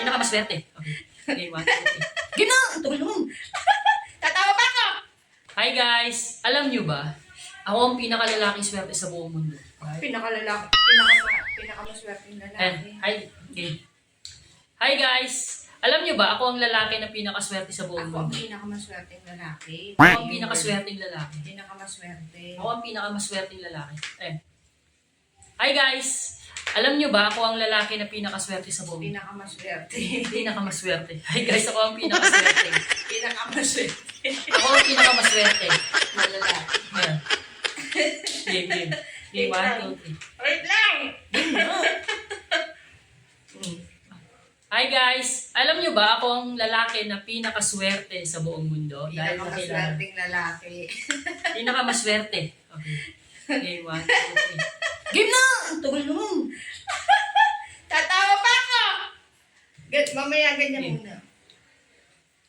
Pinakamaswerte. Okay. Okay, 1, 2, 3. Game na! Ang tagal naman. Tatawa pa ako! Hi guys! Alam nyo ba? Ako ang pinakalalaking swerte sa buong mundo. Pinakamaswerteng lalaki. Hi guys! Alam nyo ba? Ako ang lalaki na pinakaswerte sa buong Ako ang mundo. pinakamaswerteng lalaki. Ako ang pinakaswerteng lalaki. Pinakamaswerte. Ako ang pinakamaswerteng lalaki. Hi guys! Alam nyo ba? Ako ang lalaki na pinakaswerte sa buong mundo. Pinakamaswerte. Pinakamaswerte. Hi guys! Ako ang pinakaswerte. Pinakamaswerte. Ako ang pinakamaswerte. Na lalaki. Ayan. Game. Game, 1, 2, 3. Wait lang! Hi guys! Alam nyo ba ako ang lalaki na pinakaswerte sa buong mundo? Dahil nakilala. Pinakamaswerteng lalaki. Pinakamaswerte. Okay. Okay, 1, 2, 3. Game na! Ang tagal naman. Tatawa pa ako! Mamaya ganyan Okay. muna.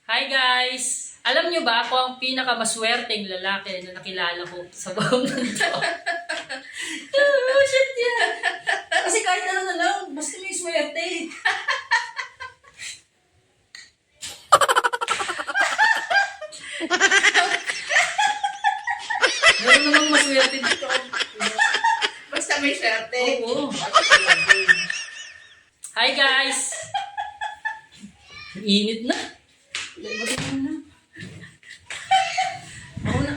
Hi guys! Alam nyo ba ako ang pinakamaswerteng lalaki na nakilala ko sa buong mundo? Oh, shit yan! Kasi kahit ano na lang, basta may swerte. Meron namang maswerte dito. Basta may swerte. Oo. Hi guys! Init na.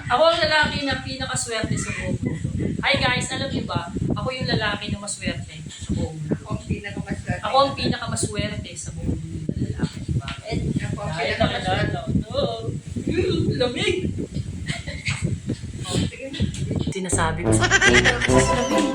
Ako ang lalaki na pinakaswerte sa buong mundo. Hi guys, alam niyo ba? Ako yung lalaki na maswerte sa buong mundo. Ako ang pinakamaswerte. Ako ang pinakamaswerte sa buong mundo na lalaki. Bakit? Ako ang Dahil pinakamaswerte. nakilala ko. Lamig! Oh, sige. Sinasabi ko sa lamig.